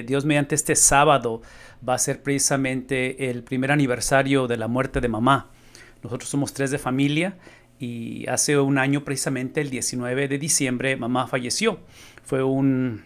Dios mediante este sábado va a ser precisamente el primer aniversario de la muerte de mamá. Nosotros somos tres de familia y hace un año precisamente el 19 de diciembre mamá falleció. Fue un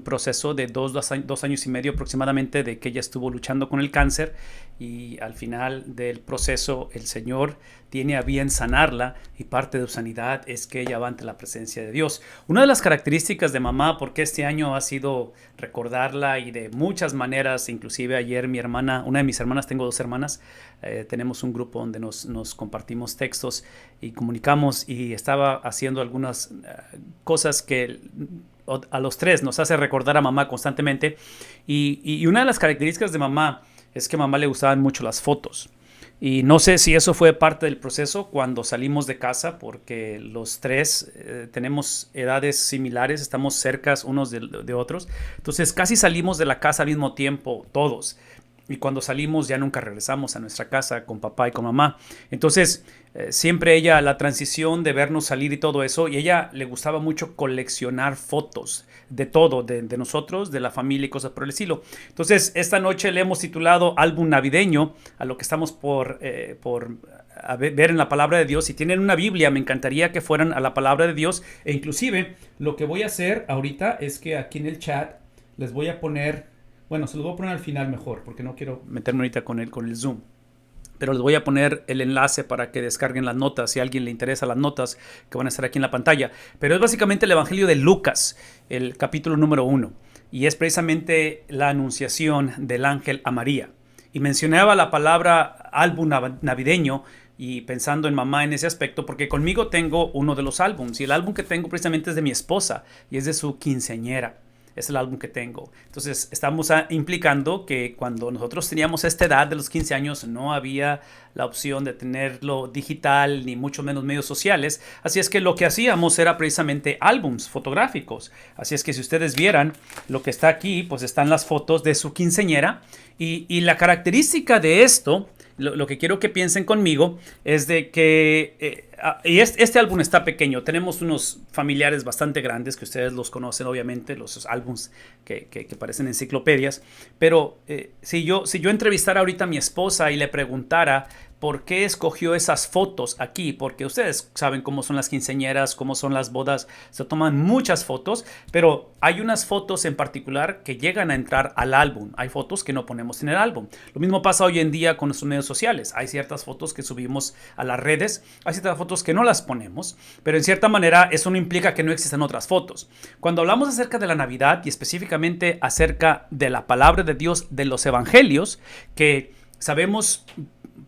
proceso de dos años y medio aproximadamente de que ella estuvo luchando con el cáncer y al final del proceso el Señor tiene a bien sanarla y parte de su sanidad es que ella va ante la presencia de Dios. Una de las características de mamá, porque este año ha sido recordarla y de muchas maneras, inclusive ayer mi hermana, una de mis hermanas, tengo dos hermanas, tenemos un grupo donde nos compartimos textos y comunicamos y estaba haciendo algunas cosas que a los tres nos hace recordar a mamá constantemente y una de las características de mamá es que a mamá le gustaban mucho las fotos. Y no sé si eso fue parte del proceso cuando salimos de casa, porque los tres tenemos edades similares, estamos cercas unos de otros. Entonces casi salimos de la casa al mismo tiempo, todos. Y cuando salimos ya nunca regresamos a nuestra casa con papá y con mamá. Entonces siempre ella, la transición de vernos salir y todo eso, y ella le gustaba mucho coleccionar fotos de todo, de nosotros, de la familia y cosas por el estilo. Entonces esta noche le hemos titulado Álbum Navideño a lo que estamos por ver en la palabra de Dios. Si tienen una Biblia, me encantaría que fueran a la palabra de Dios. E inclusive lo que voy a hacer ahorita es que aquí en el chat les voy a poner, bueno, se los voy a poner al final mejor, porque no quiero meterme ahorita con el Zoom. Pero les voy a poner el enlace para que descarguen las notas, si a alguien le interesa las notas que van a estar aquí en la pantalla. Pero es básicamente el Evangelio de Lucas, el capítulo número 1. Y es precisamente la anunciación del ángel a María. Y mencionaba la palabra álbum navideño y pensando en mamá en ese aspecto, porque conmigo tengo uno de los álbums. Y el álbum que tengo precisamente es de mi esposa y es de su quinceañera. Es el álbum que tengo. Entonces estamos implicando que cuando nosotros teníamos esta edad de los 15 años no había la opción de tenerlo digital ni mucho menos medios sociales. Así es que lo que hacíamos era precisamente álbums fotográficos. Así es que si ustedes vieran lo que está aquí, pues están las fotos de su quinceañera. Y la característica de esto, lo que quiero que piensen conmigo, es de que y este álbum está pequeño. Tenemos unos familiares bastante grandes que ustedes los conocen, obviamente, los álbums que parecen enciclopedias. Pero si yo entrevistara ahorita a mi esposa y le preguntara por qué escogió esas fotos aquí, porque ustedes saben cómo son las quinceañeras, cómo son las bodas, se toman muchas fotos, pero hay unas fotos en particular que llegan a entrar al álbum. Hay fotos que no ponemos en el álbum. Lo mismo pasa hoy en día con nuestros medios sociales. Hay ciertas fotos que subimos a las redes, hay ciertas fotos que no las ponemos, pero en cierta manera eso no implica que no existan otras fotos. Cuando hablamos acerca de la Navidad y específicamente acerca de la palabra de Dios, de los evangelios, que sabemos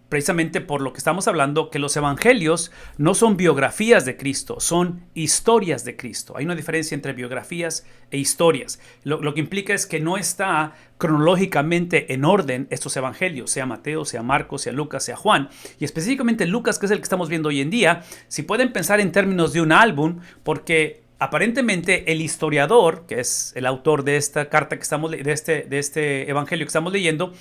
precisamente por lo que estamos hablando, que los evangelios no son biografías de Cristo, son historias de Cristo. Hay una diferencia entre biografías e historias. Lo que implica es que no está cronológicamente en orden estos evangelios, sea Mateo, sea Marcos, sea Lucas, sea Juan. Y específicamente Lucas, que es el que estamos viendo hoy en día, si pueden pensar en términos de un álbum, porque aparentemente el historiador, que es el autor de esta carta que estamos de este evangelio que estamos leyendo,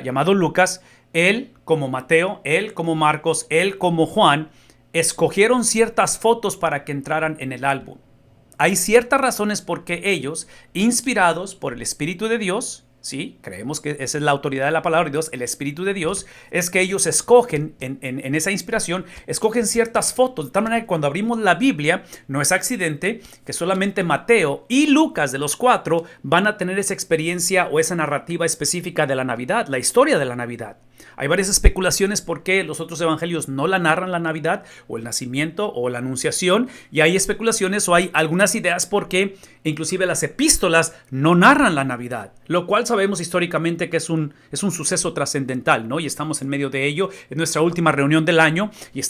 llamado Lucas, él como Mateo, él como Marcos, él como Juan, escogieron ciertas fotos para que entraran en el álbum. Hay ciertas razones por qué ellos, inspirados por el Espíritu de Dios, sí, creemos que esa es la autoridad de la palabra de Dios, el Espíritu de Dios, es que ellos escogen, en esa inspiración, escogen ciertas fotos, de tal manera que cuando abrimos la Biblia, no es accidente que solamente Mateo y Lucas, de los cuatro, van a tener esa experiencia o esa narrativa específica de la Navidad, la historia de la Navidad. Hay varias especulaciones por qué los otros evangelios no la narran la Navidad, o el nacimiento, o la anunciación, y hay especulaciones o hay algunas ideas por qué inclusive las epístolas no narran la Navidad, lo cual sabemos históricamente que es un suceso trascendental, ¿no? Y estamos en medio de ello, en nuestra última reunión del año, y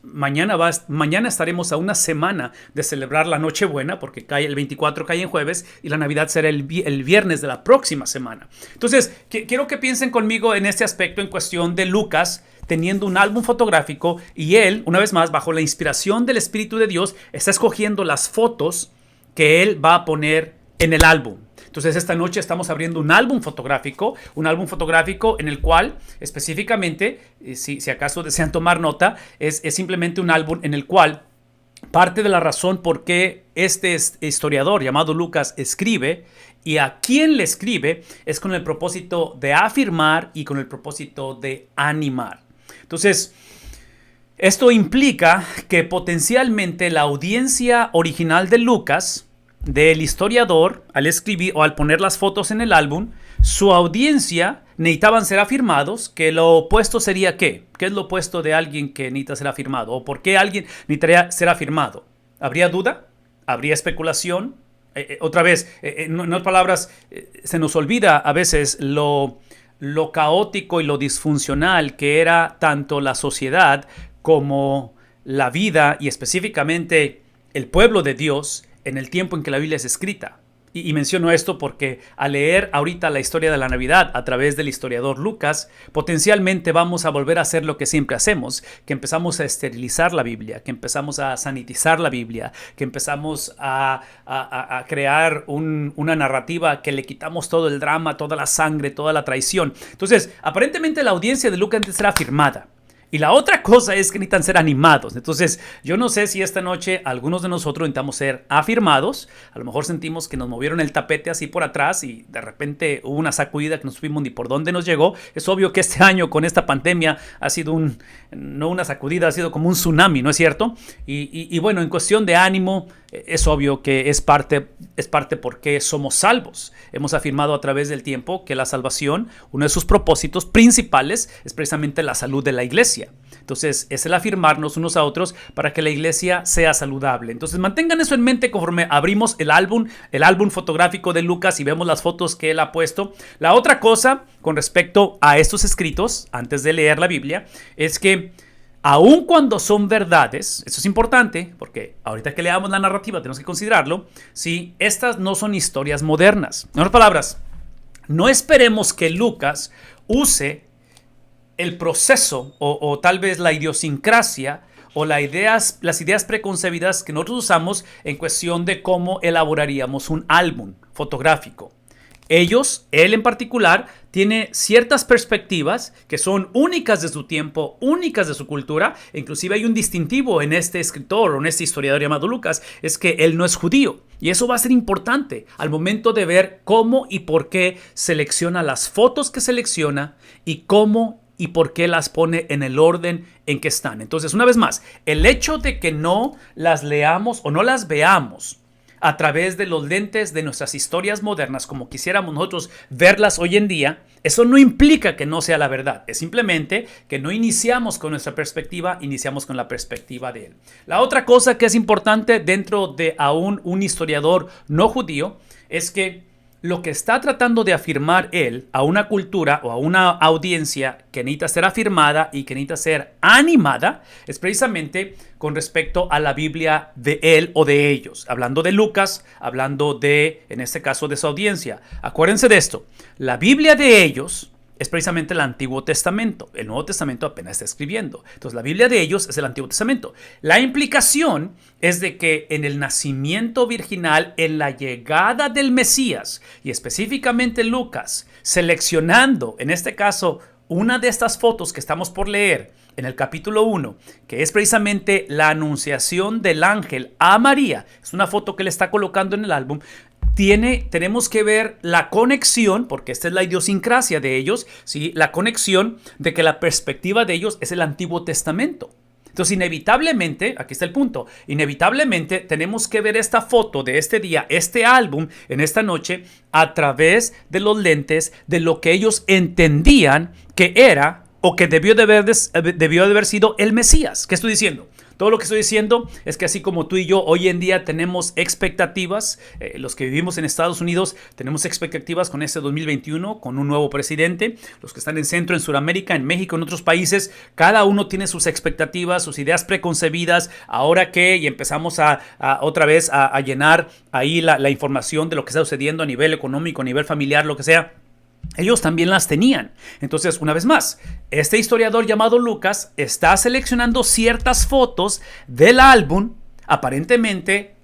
mañana estaremos a una semana de celebrar la Nochebuena, porque el 24 cae en jueves, y la Navidad será el viernes de la próxima semana. Entonces, quiero que piensen conmigo en este aspecto en cuestión de Lucas, teniendo un álbum fotográfico, y él, una vez más, bajo la inspiración del Espíritu de Dios, está escogiendo las fotos que él va a poner en el álbum. Entonces esta noche estamos abriendo un álbum fotográfico en el cual específicamente, si acaso desean tomar nota, es simplemente un álbum en el cual parte de la razón por qué este historiador llamado Lucas escribe y a quién le escribe es con el propósito de afirmar y con el propósito de animar. Entonces, esto implica que potencialmente la audiencia original de Lucas, del historiador, al escribir o al poner las fotos en el álbum, su audiencia necesitaban ser afirmados, que lo opuesto sería ¿qué? ¿Qué es lo opuesto de alguien que necesita ser afirmado? ¿O por qué alguien necesitaría ser afirmado? ¿Habría duda? ¿Habría especulación? Otra vez, en otras palabras, se nos olvida a veces lo caótico y lo disfuncional que era tanto la sociedad como la vida y específicamente el pueblo de Dios en el tiempo en que la Biblia es escrita. Y menciono esto porque al leer ahorita la historia de la Navidad a través del historiador Lucas, potencialmente vamos a volver a hacer lo que siempre hacemos, que empezamos a esterilizar la Biblia, que empezamos a sanitizar la Biblia, que empezamos a crear una narrativa que le quitamos todo el drama, toda la sangre, toda la traición. Entonces, aparentemente la audiencia de Lucas antes era afirmada. Y la otra cosa es que necesitan ser animados. Entonces, yo no sé si esta noche algunos de nosotros necesitamos ser afirmados. A lo mejor sentimos que nos movieron el tapete así por atrás y de repente hubo una sacudida que no supimos ni por dónde nos llegó. Es obvio que este año con esta pandemia ha sido no una sacudida, ha sido como un tsunami, ¿no es cierto? Y bueno, en cuestión de ánimo, es obvio que es parte porque somos salvos. Hemos afirmado a través del tiempo que la salvación, uno de sus propósitos principales es precisamente la salud de la iglesia. Entonces, es el afirmarnos unos a otros para que la iglesia sea saludable. Entonces, mantengan eso en mente conforme abrimos el álbum fotográfico de Lucas y vemos las fotos que él ha puesto. La otra cosa con respecto a estos escritos, antes de leer la Biblia, es que aun cuando son verdades, eso es importante, porque ahorita que leamos la narrativa tenemos que considerarlo, si estas no son historias modernas. En otras palabras, no esperemos que Lucas use el proceso o tal vez la idiosincrasia o las ideas preconcebidas que nosotros usamos en cuestión de cómo elaboraríamos un álbum fotográfico. Él en particular, tiene ciertas perspectivas que son únicas de su tiempo, únicas de su cultura. Inclusive hay un distintivo en este escritor o en este historiador llamado Lucas, es que él no es judío. Y eso va a ser importante al momento de ver cómo y por qué selecciona las fotos que selecciona y cómo y por qué las pone en el orden en que están. Entonces, una vez más, el hecho de que no las leamos o no las veamos a través de los lentes de nuestras historias modernas, como quisiéramos nosotros verlas hoy en día, eso no implica que no sea la verdad. Es simplemente que no iniciamos con nuestra perspectiva, iniciamos con la perspectiva de él. La otra cosa que es importante dentro de aún un historiador no judío es que lo que está tratando de afirmar él a una cultura o a una audiencia que necesita ser afirmada y que necesita ser animada es precisamente con respecto a la Biblia de él o de ellos. Hablando de Lucas, hablando de, en este caso, de su audiencia. Acuérdense de esto, la Biblia de ellos es precisamente el Antiguo Testamento. El Nuevo Testamento apenas está escribiendo. Entonces, la Biblia de ellos es el Antiguo Testamento. La implicación es de que en el nacimiento virginal, en la llegada del Mesías, y específicamente Lucas, seleccionando, en este caso, una de estas fotos que estamos por leer en el capítulo 1, que es precisamente la anunciación del ángel a María, es una foto que le está colocando en el álbum. Tenemos que ver la conexión, porque esta es la idiosincrasia de ellos, ¿sí? La conexión de que la perspectiva de ellos es el Antiguo Testamento. Entonces, inevitablemente, aquí está el punto, inevitablemente tenemos que ver esta foto de este día, este álbum en esta noche, a través de los lentes de lo que ellos entendían que era o que debió de haber sido el Mesías. ¿Qué estoy diciendo? Todo lo que estoy diciendo es que así como tú y yo hoy en día tenemos expectativas, los que vivimos en Estados Unidos tenemos expectativas con este 2021, con un nuevo presidente, los que están en Centro, en Sudamérica, en México, en otros países, cada uno tiene sus expectativas, sus ideas preconcebidas. Ahora que y empezamos otra vez a llenar ahí la información de lo que está sucediendo a nivel económico, a nivel familiar, lo que sea. Ellos también las tenían. Entonces, una vez más, este historiador llamado Lucas está seleccionando ciertas fotos del álbum, aparentemente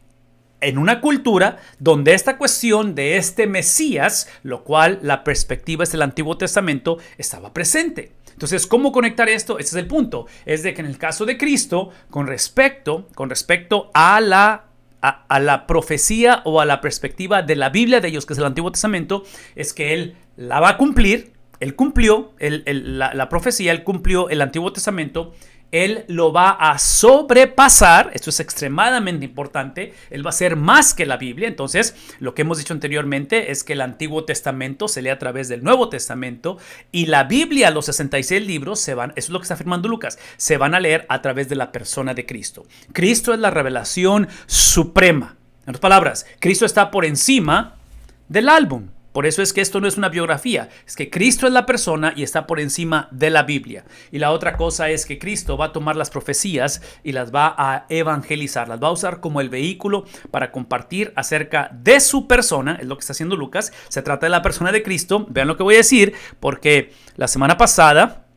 en una cultura donde esta cuestión de este Mesías, lo cual la perspectiva es del Antiguo Testamento, estaba presente. Entonces, ¿cómo conectar esto? Ese es el punto. Es de que en el caso de Cristo, con respecto a la a la profecía o a la perspectiva de la Biblia de ellos, que es el Antiguo Testamento, es que Él la va a cumplir. Él cumplió la profecía, Él cumplió el Antiguo Testamento. Él lo va a sobrepasar. Esto es extremadamente importante. Él va a ser más que la Biblia. Entonces, lo que hemos dicho anteriormente es que el Antiguo Testamento se lee a través del Nuevo Testamento y la Biblia, los 66 libros, eso es lo que está afirmando Lucas, se van a leer a través de la persona de Cristo. Cristo es la revelación suprema. En otras palabras, Cristo está por encima del álbum. Por eso es que esto no es una biografía, es que Cristo es la persona y está por encima de la Biblia. Y la otra cosa es que Cristo va a tomar las profecías y las va a evangelizar, las va a usar como el vehículo para compartir acerca de su persona, es lo que está haciendo Lucas. Se trata de la persona de Cristo. Vean lo que voy a decir, porque la semana pasada,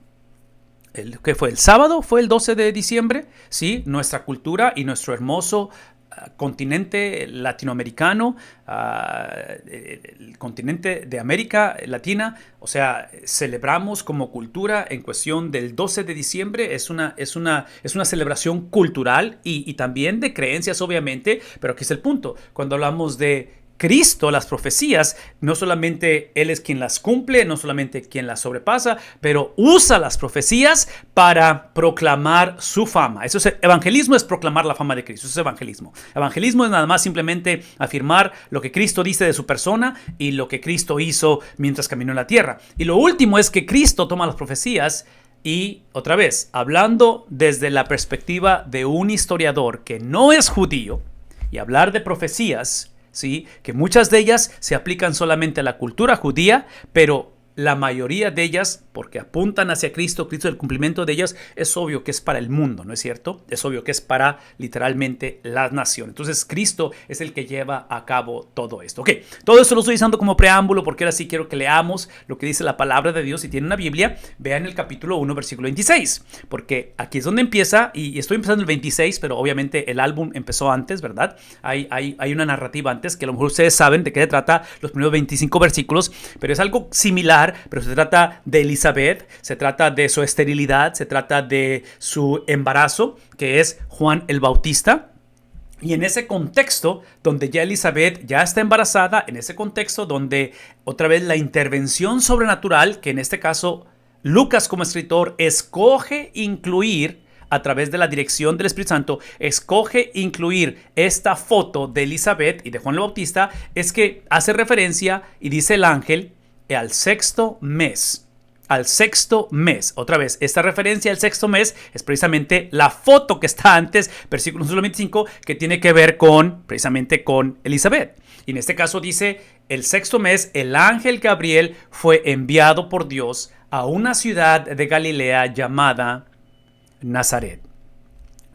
¿qué fue? ¿El sábado? ¿Fue el 12 de diciembre? Sí, nuestra cultura y nuestro hermoso continente latinoamericano, el continente de América Latina, o sea, celebramos como cultura en cuestión del 12 de diciembre, es una celebración cultural y también de creencias, obviamente, pero aquí es el punto. Cuando hablamos de Cristo, las profecías, no solamente Él es quien las cumple, no solamente quien las sobrepasa, pero usa las profecías para proclamar su fama. Eso es evangelismo, es proclamar la fama de Cristo. Eso es evangelismo. Evangelismo es nada más simplemente afirmar lo que Cristo dice de su persona y lo que Cristo hizo mientras caminó en la tierra. Y lo último es que Cristo toma las profecías y, otra vez, hablando desde la perspectiva de un historiador que no es judío, y hablar de profecías, ¿sí?, que muchas de ellas se aplican solamente a la cultura judía, pero la mayoría de ellas, porque apuntan hacia Cristo, el cumplimiento de ellas, es obvio que es para el mundo, ¿no es cierto? Es obvio que es para literalmente las naciones. Entonces, Cristo es el que lleva a cabo todo esto. Ok, todo esto lo estoy usando como preámbulo porque ahora sí quiero que leamos lo que dice la palabra de Dios. Si tienen una Biblia, vean el capítulo 1, versículo 26, porque aquí es donde empieza, y estoy empezando el 26, pero obviamente el álbum empezó antes, ¿verdad? Hay una narrativa antes, que a lo mejor ustedes saben de qué se trata los primeros 25 versículos, pero es algo similar, pero se trata de Elizabeth, se trata de su esterilidad, se trata de su embarazo, que es Juan el Bautista. Y en ese contexto donde ya Elizabeth ya está embarazada, en ese contexto donde otra vez la intervención sobrenatural, que en este caso Lucas como escritor escoge incluir a través de la dirección del Espíritu Santo, escoge incluir esta foto de Elizabeth y de Juan el Bautista, es que hace referencia y dice el ángel al sexto mes. Al sexto mes. Otra vez, esta referencia al sexto mes es precisamente la foto que está antes, versículo 25, que tiene que ver precisamente con Elizabeth. Y en este caso dice, el sexto mes, el ángel Gabriel fue enviado por Dios a una ciudad de Galilea llamada Nazaret.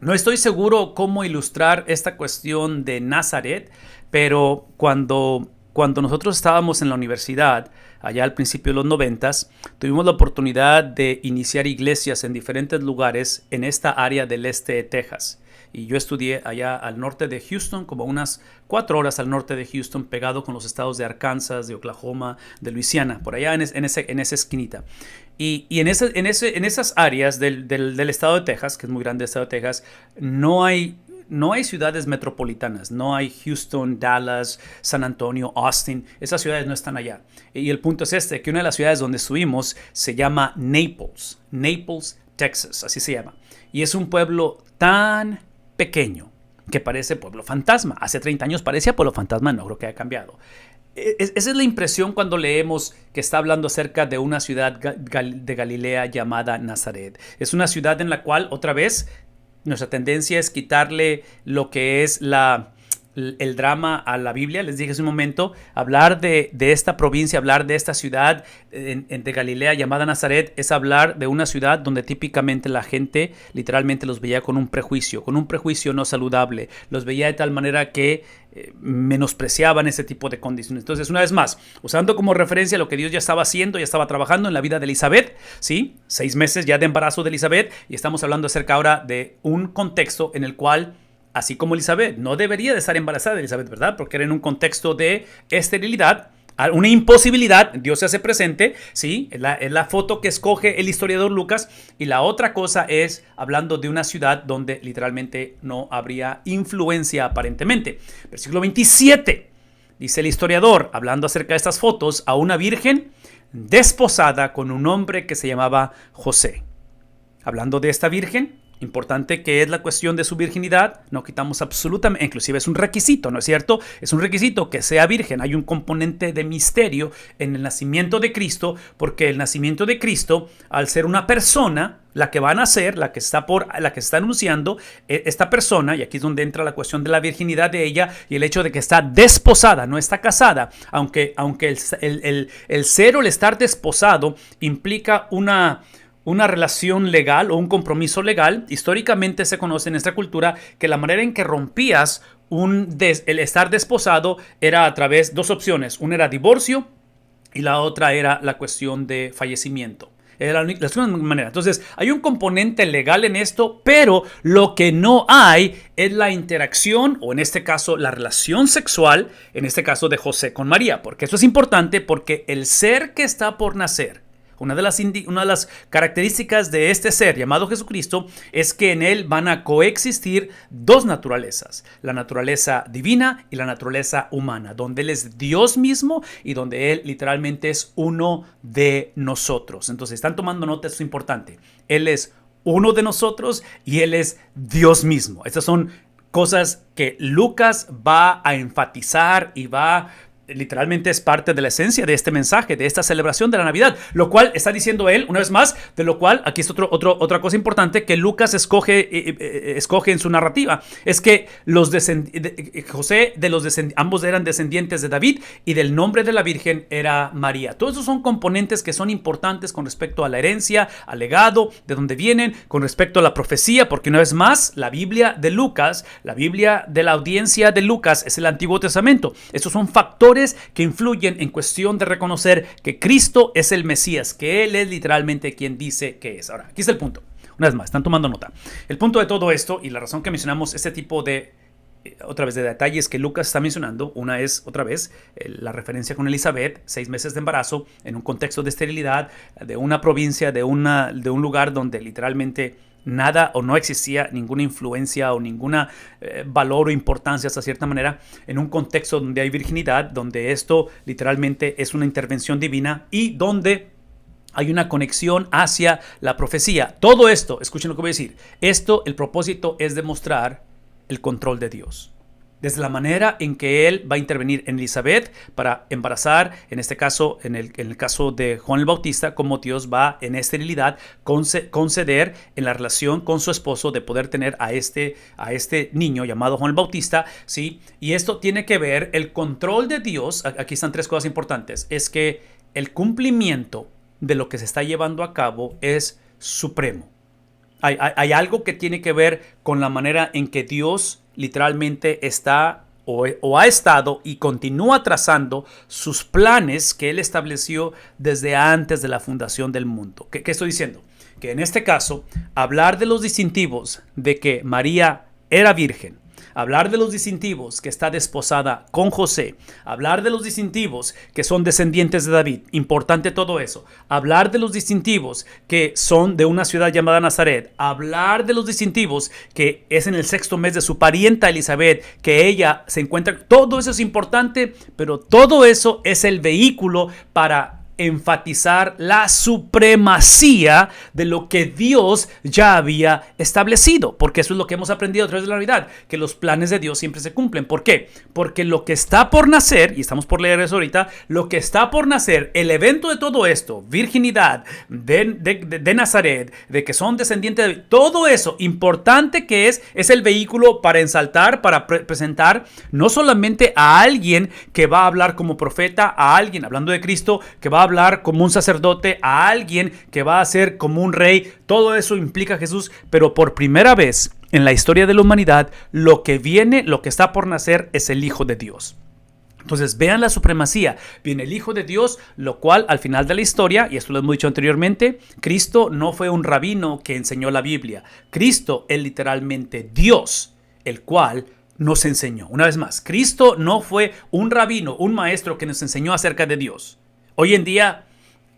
No estoy seguro cómo ilustrar esta cuestión de Nazaret, pero cuando nosotros estábamos en la universidad, allá al principio de los 90s, tuvimos la oportunidad de iniciar iglesias en diferentes lugares en esta área del este de Texas. Y yo estudié allá al norte de Houston, como unas 4 horas al norte de Houston, pegado con los estados de Arkansas, de Oklahoma, de Luisiana, por allá en esa esquinita. Y en esas áreas del estado de Texas, que es muy grande el estado de Texas, no hay ciudades metropolitanas, no hay Houston, Dallas, San Antonio, Austin. Esas ciudades no están allá. Y el punto es que una de las ciudades donde estuvimos se llama Naples, Texas, así se llama. Y es un pueblo tan pequeño que parece pueblo fantasma. Hace 30 años parecía pueblo fantasma, no creo que haya cambiado. Esa es la impresión cuando leemos que está hablando acerca de una ciudad de Galilea llamada Nazaret. Es una ciudad en la cual, otra vez, nuestra tendencia es quitarle lo que es el drama a la Biblia. Les dije hace un momento, hablar de esta provincia, hablar de esta ciudad de Galilea llamada Nazaret, es hablar de una ciudad donde típicamente la gente literalmente los veía con un prejuicio no saludable. Los veía de tal manera que menospreciaban ese tipo de condiciones. Entonces, una vez más, usando como referencia lo que Dios ya estaba haciendo, ya estaba trabajando en la vida de Elizabeth, ¿sí? 6 meses ya de embarazo de Elizabeth, y estamos hablando acerca ahora de un contexto en el cual, así como Elizabeth no debería de estar embarazada de Elizabeth, ¿verdad? Porque era en un contexto de esterilidad. una imposibilidad, Dios se hace presente, ¿sí? Es la foto que escoge el historiador Lucas. Y la otra cosa es hablando de una ciudad donde literalmente no habría influencia aparentemente. Versículo 27, dice el historiador, hablando acerca de estas fotos, a una virgen desposada con un hombre que se llamaba José. Hablando de esta virgen, importante que es la cuestión de su virginidad, no quitamos absolutamente, inclusive es un requisito, ¿no es cierto? Es un requisito que sea virgen. Hay un componente de misterio en el nacimiento de Cristo, porque el nacimiento de Cristo, al ser una persona, la que va a nacer, la que está anunciando, esta persona, y aquí es donde entra la cuestión de la virginidad de ella y el hecho de que está desposada, no está casada, aunque el ser o el estar desposado implica una relación legal o un compromiso legal. Históricamente se conoce en esta cultura que la manera en que rompías el estar desposado era a través de dos opciones. Una era divorcio y la otra era la cuestión de fallecimiento. Era la única manera. Entonces, hay un componente legal en esto, pero lo que no hay es la interacción, o en este caso, la relación sexual, en este caso de José con María. Porque eso es importante, porque el ser que está por nacer, una de las características de este ser llamado Jesucristo es que en él van a coexistir dos naturalezas, la naturaleza divina y la naturaleza humana, donde él es Dios mismo y donde él literalmente es uno de nosotros. Entonces, están tomando nota, esto es importante. Él es uno de nosotros y él es Dios mismo. Estas son cosas que Lucas va a enfatizar y literalmente es parte de la esencia de este mensaje, de esta celebración de la Navidad, lo cual está diciendo él, una vez más, de lo cual, aquí es otra cosa importante que Lucas escoge en su narrativa, es que ambos eran descendientes de David y del nombre de la Virgen era María. Todos esos son componentes que son importantes con respecto a la herencia, al legado, de dónde vienen, con respecto a la profecía, porque una vez más, la Biblia de Lucas, la Biblia de la audiencia de Lucas es el Antiguo Testamento. Estos son factores que influyen en cuestión de reconocer que Cristo es el Mesías, que Él es literalmente quien dice que es. Ahora, aquí está el punto. Una vez más, están tomando nota. El punto de todo esto y la razón que mencionamos este tipo de, otra vez, de detalles que Lucas está mencionando, una es, otra vez, la referencia con Elizabeth, 6 meses de embarazo, en un contexto de esterilidad, de una provincia, de un lugar donde literalmente nada o no existía ninguna influencia o ninguna valor o importancia hasta cierta manera, en un contexto donde hay virginidad, donde esto literalmente es una intervención divina y donde hay una conexión hacia la profecía. Todo esto, escuchen lo que voy a decir, el propósito es demostrar el control de Dios. Desde la manera en que él va a intervenir en Elizabeth para embarazar, en este caso, en el caso de Juan el Bautista, como Dios va en esterilidad conceder en la relación con su esposo de poder tener a este niño llamado Juan el Bautista, ¿sí? Y esto tiene que ver el control de Dios. Aquí están 3 cosas importantes. Es que el cumplimiento de lo que se está llevando a cabo es supremo. Hay algo que tiene que ver con la manera en que Dios literalmente está o ha estado y continúa trazando sus planes que Él estableció desde antes de la fundación del mundo. ¿Qué estoy diciendo? Que en este caso, hablar de los distintivos de que María era virgen, hablar de los distintivos que está desposada con José, hablar de los distintivos que son descendientes de David, importante todo eso, hablar de los distintivos que son de una ciudad llamada Nazaret, hablar de los distintivos que es en el 6º mes de su parienta Elizabeth, que ella se encuentra, todo eso es importante, pero todo eso es el vehículo para enfatizar la supremacía de lo que Dios ya había establecido, porque eso es lo que hemos aprendido a través de la Navidad, que los planes de Dios siempre se cumplen. ¿Por qué? Porque lo que está por nacer, y estamos por leer eso ahorita, lo que está por nacer, el evento de todo esto, virginidad de Nazaret, de que son descendientes de todo eso, importante que es el vehículo para ensaltar, para presentar no solamente a alguien que va a hablar como profeta, a alguien, hablando de Cristo, que va a hablar como un sacerdote, a alguien que va a ser como un rey. Todo eso implica a Jesús, pero por primera vez en la historia de la humanidad, lo que está por nacer es el Hijo de Dios. Entonces vean la supremacía, viene el Hijo de Dios, lo cual al final de la historia, y esto lo hemos dicho anteriormente, Cristo no fue un rabino que enseñó la Biblia. Cristo es literalmente Dios, el cual nos enseñó. Una vez más, Cristo no fue un rabino, un maestro que nos enseñó acerca de Dios. Hoy en día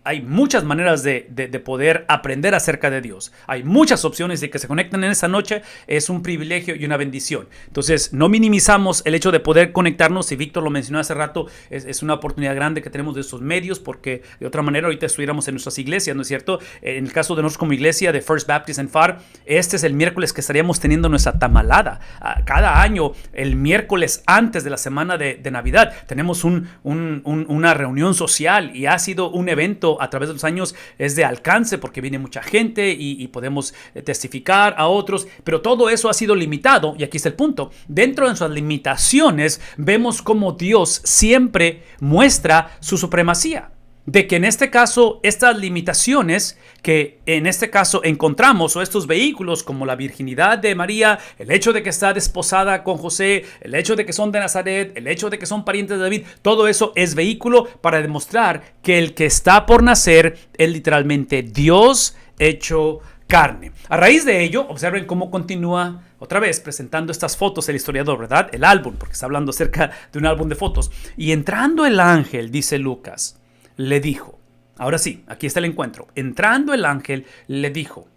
hay muchas maneras de poder aprender acerca de Dios. Hay muchas opciones de que se conecten en esta noche. Es un privilegio y una bendición. Entonces, no minimizamos el hecho de poder conectarnos. Y Víctor lo mencionó hace rato, es una oportunidad grande que tenemos de estos medios, porque de otra manera ahorita estuviéramos en nuestras iglesias, ¿no es cierto? En el caso de nosotros como iglesia de First Baptist en FAR, este es el miércoles que estaríamos teniendo nuestra tamalada. Cada año, el miércoles antes de la semana de Navidad, tenemos una reunión social, y ha sido un evento a través de los años, es de alcance porque viene mucha gente y podemos testificar a otros, pero todo eso ha sido limitado, y aquí está el punto. Dentro de nuestras limitaciones vemos cómo Dios siempre muestra su supremacía. De que en este caso, estas limitaciones que en este caso encontramos, o estos vehículos como la virginidad de María, el hecho de que está desposada con José, el hecho de que son de Nazaret, el hecho de que son parientes de David, todo eso es vehículo para demostrar que el que está por nacer es literalmente Dios hecho carne. A raíz de ello, observen cómo continúa otra vez presentando estas fotos el historiador, ¿verdad? El álbum, porque está hablando acerca de un álbum de fotos. Y entrando el ángel, dice Lucas, le dijo, ahora sí, aquí está el encuentro. Entrando el ángel, le dijo,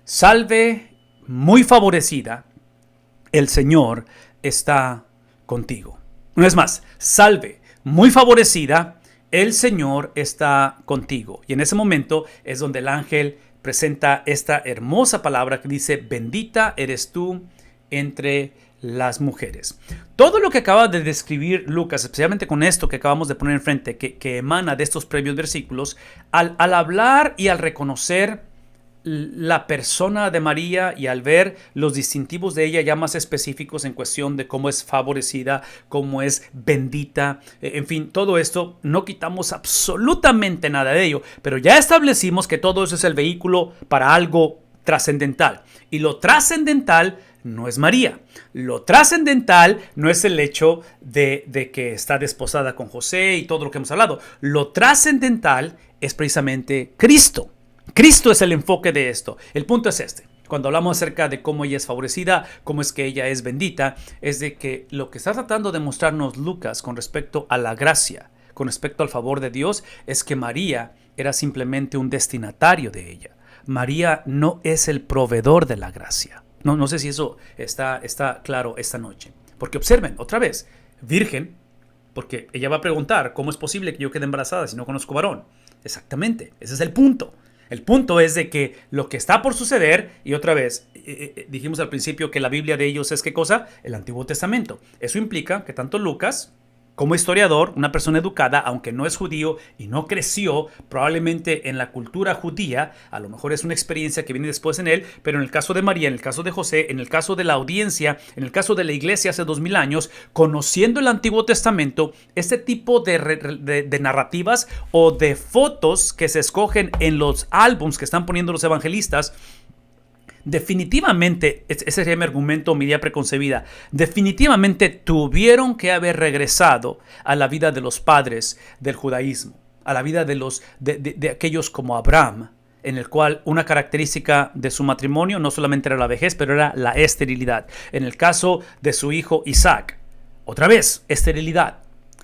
salve muy favorecida, el Señor está contigo. Una vez más, salve muy favorecida, el Señor está contigo. Y en ese momento es donde el ángel presenta esta hermosa palabra que dice, bendita eres tú entre las mujeres. Todo lo que acaba de describir Lucas, especialmente con esto que acabamos de poner enfrente, que emana de estos previos versículos, al hablar y al reconocer la persona de María y al ver los distintivos de ella ya más específicos en cuestión de cómo es favorecida, cómo es bendita, en fin, todo esto, no quitamos absolutamente nada de ello, pero ya establecimos que todo eso es el vehículo para algo trascendental. Y lo trascendental no es María. Lo trascendental no es el hecho de que está desposada con José y todo lo que hemos hablado. Lo trascendental es precisamente Cristo. Cristo es el enfoque de esto. El punto es este. Cuando hablamos acerca de cómo ella es favorecida, cómo es que ella es bendita, es de que lo que está tratando de mostrarnos Lucas con respecto a la gracia, con respecto al favor de Dios, es que María era simplemente un destinatario de ella. María no es el proveedor de la gracia. No sé si eso está claro esta noche. Porque observen, otra vez, virgen, porque ella va a preguntar, ¿cómo es posible que yo quede embarazada si no conozco varón? Exactamente, ese es el punto. El punto es de que lo que está por suceder, y otra vez, dijimos al principio que la Biblia de ellos es ¿qué cosa? El Antiguo Testamento. Eso implica que tanto Lucas, como historiador, una persona educada, aunque no es judío y no creció probablemente en la cultura judía, a lo mejor es una experiencia que viene después en él, pero en el caso de María, en el caso de José, en el caso de la audiencia, en el caso de la iglesia hace 2000 años, conociendo el Antiguo Testamento, este tipo de narrativas o de fotos que se escogen en los álbums que están poniendo los evangelistas, definitivamente, ese sería mi argumento, mi idea preconcebida, definitivamente tuvieron que haber regresado a la vida de los padres del judaísmo, a la vida de aquellos como Abraham, en el cual una característica de su matrimonio no solamente era la vejez, pero era la esterilidad. En el caso de su hijo Isaac, otra vez, esterilidad.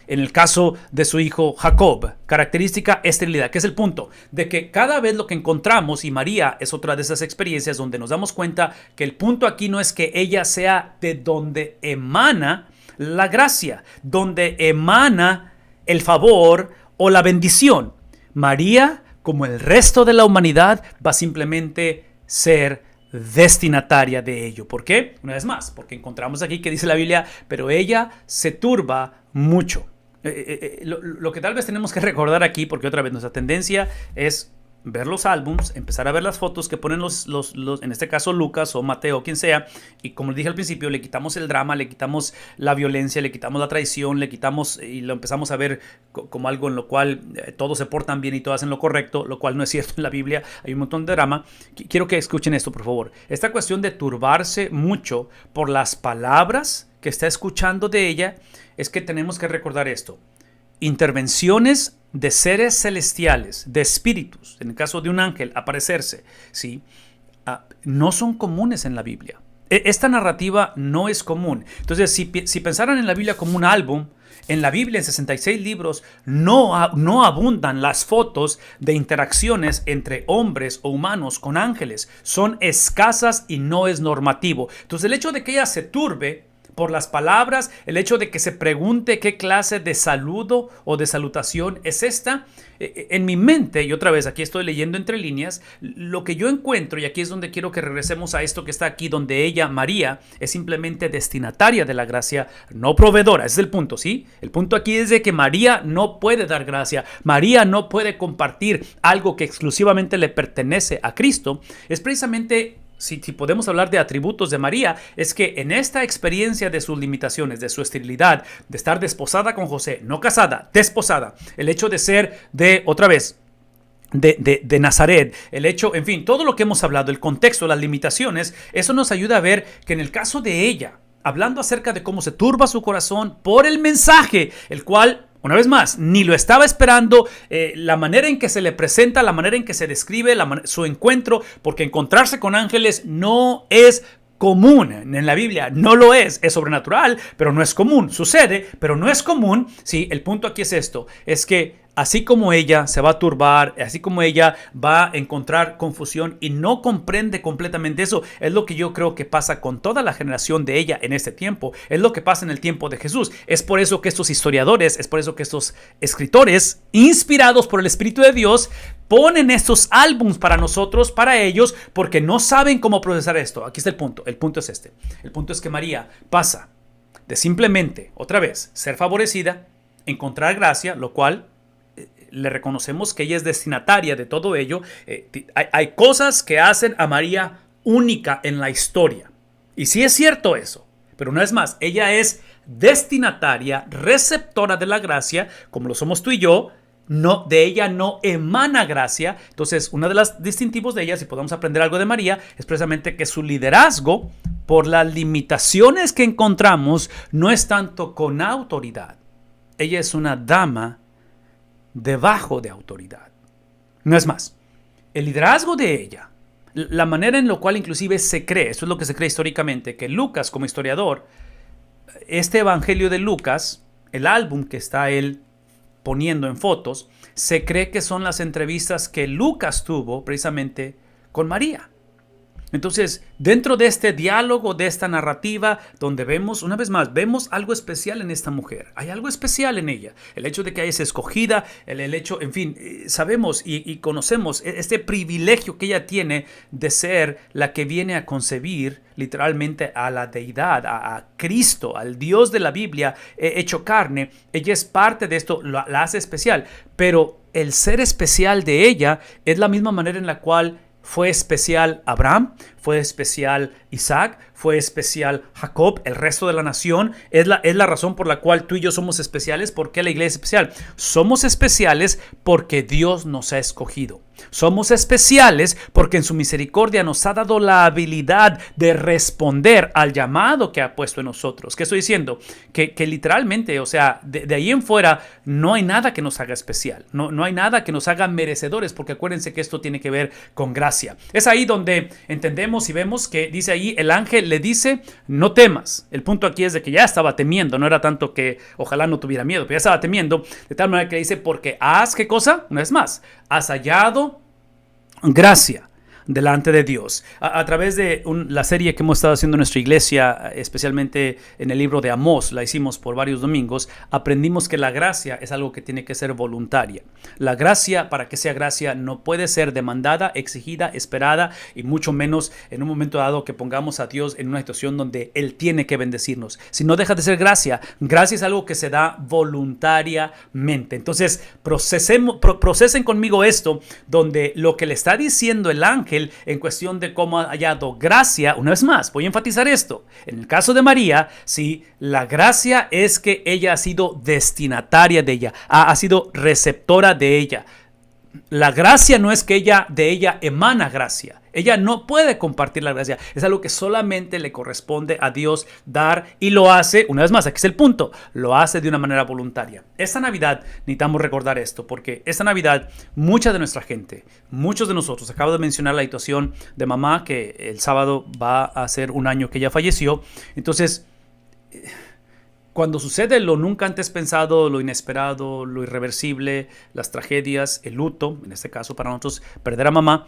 En el caso de su hijo Jacob, característica esterilidad, que es el punto de que cada vez lo que encontramos, y María es otra de esas experiencias donde nos damos cuenta que el punto aquí no es que ella sea de donde emana la gracia, donde emana el favor o la bendición. María, como el resto de la humanidad, va simplemente a ser destinataria de ello. ¿Por qué? Una vez más, porque encontramos aquí que dice la Biblia, pero ella se turba mucho. Lo que tal vez tenemos que recordar aquí, porque otra vez nuestra tendencia es ver los álbums, empezar a ver las fotos que ponen los en este caso Lucas o Mateo, quien sea, y como les dije al principio, le quitamos el drama, le quitamos la violencia, le quitamos la traición, le quitamos y lo empezamos a ver como algo en lo cual todos se portan bien y todos hacen lo correcto, lo cual no es cierto en la Biblia, hay un montón de drama. Quiero que escuchen esto, por favor. Esta cuestión de turbarse mucho por las palabras que está escuchando de ella, es que tenemos que recordar esto. Intervenciones de seres celestiales, de espíritus, en el caso de un ángel aparecerse, ¿sí? No son comunes en la Biblia. Esta narrativa no es común. Entonces, si pensaran en la Biblia como un álbum, en la Biblia, en 66 libros, no abundan las fotos de interacciones entre hombres o humanos con ángeles. Son escasas y no es normativo. Entonces, el hecho de que ella se turbe por las palabras, el hecho de que se pregunte qué clase de saludo o de salutación es esta, en mi mente, y otra vez aquí estoy leyendo entre líneas, lo que yo encuentro, y aquí es donde quiero que regresemos a esto que está aquí, donde ella, María, es simplemente destinataria de la gracia, no proveedora. Ese es el punto, ¿sí? El punto aquí es de que María no puede dar gracia, María no puede compartir algo que exclusivamente le pertenece a Cristo. Es precisamente, si podemos hablar de atributos de María, es que en esta experiencia de sus limitaciones, de su esterilidad, de estar desposada con José, no casada, desposada, el hecho de ser otra vez, de Nazaret, el hecho, en fin, todo lo que hemos hablado, el contexto, las limitaciones, eso nos ayuda a ver que en el caso de ella, hablando acerca de cómo se turba su corazón por el mensaje, el cual, una vez más, ni lo estaba esperando, la manera en que se le presenta, la manera en que se describe su encuentro, porque encontrarse con ángeles no es común en la Biblia, no lo es sobrenatural, pero no es común, sucede, pero no es común. Sí, el punto aquí es esto, es que así como ella se va a turbar, así como ella va a encontrar confusión y no comprende completamente eso, es lo que yo creo que pasa con toda la generación de ella en este tiempo, es lo que pasa en el tiempo de Jesús. Es por eso que estos historiadores, es por eso que estos escritores, inspirados por el Espíritu de Dios, ponen estos álbumes para nosotros, para ellos, porque no saben cómo procesar esto. Aquí está el punto es este. El punto es que María pasa de simplemente, otra vez, ser favorecida, encontrar gracia, lo cual le reconocemos que ella es destinataria de todo ello. Hay cosas que hacen a María única en la historia. Y sí es cierto eso. Pero una vez más, ella es destinataria, receptora de la gracia, como lo somos tú y yo. No, de ella no emana gracia. Entonces, uno de los distintivos de ella, si podemos aprender algo de María, es precisamente que su liderazgo, por las limitaciones que encontramos, no es tanto con autoridad. Ella es una dama debajo de autoridad. No es más, el liderazgo de ella, la manera en la cual inclusive se cree, esto es lo que se cree históricamente, que Lucas como historiador, este evangelio de Lucas, el álbum que está él poniendo en fotos, se cree que son las entrevistas que Lucas tuvo precisamente con María. Entonces, dentro de este diálogo, de esta narrativa, donde vemos, una vez más, vemos algo especial en esta mujer. Hay algo especial en ella. El hecho de que ella es escogida, el hecho, en fin, sabemos y conocemos este privilegio que ella tiene de ser la que viene a concebir literalmente a la deidad, a Cristo, al Dios de la Biblia hecho carne. Ella es parte de esto, la hace especial. Pero el ser especial de ella es la misma manera en la cual fue especial Abraham, fue especial Isaac, fue especial Jacob, el resto de la nación. Es la razón por la cual tú y yo somos especiales. ¿Por qué la iglesia es especial? Somos especiales porque Dios nos ha escogido. Somos especiales porque en su misericordia nos ha dado la habilidad de responder al llamado que ha puesto en nosotros. ¿Qué estoy diciendo? Que literalmente, o sea, de ahí en fuera no hay nada que nos haga especial. No hay nada que nos haga merecedores, porque acuérdense que esto tiene que ver con gracia. Es ahí donde entendemos y vemos que dice ahí, el ángel le dice, no temas. El punto aquí es de que ya estaba temiendo, no era tanto que ojalá no tuviera miedo, pero ya estaba temiendo, de tal manera que dice, porque has, ¿qué cosa? Una vez más, has hallado gracia delante de Dios. A través de la serie que hemos estado haciendo en nuestra iglesia, especialmente en el libro de Amós, la hicimos por varios domingos, aprendimos que la gracia es algo que tiene que ser voluntaria. La gracia, para que sea gracia, no puede ser demandada, exigida, esperada, y mucho menos en un momento dado que pongamos a Dios en una situación donde Él tiene que bendecirnos. Si no deja de ser gracia, gracia es algo que se da voluntariamente. Entonces, procesen conmigo esto, donde lo que le está diciendo el ángel en cuestión de cómo ha hallado gracia, una vez más, voy a enfatizar esto. En el caso de María, sí, la gracia es que ella ha sido destinataria de ella, ha sido receptora de ella. La gracia no es que de ella emana gracia. Ella no puede compartir la gracia. Es algo que solamente le corresponde a Dios dar, y lo hace, una vez más, aquí es el punto, lo hace de una manera voluntaria. Esta Navidad necesitamos recordar esto, porque esta Navidad mucha de nuestra gente, muchos de nosotros, acabo de mencionar la situación de mamá, que el sábado va a ser un año que ella falleció. Entonces, cuando sucede lo nunca antes pensado, lo inesperado, lo irreversible, las tragedias, el luto, en este caso para nosotros perder a mamá,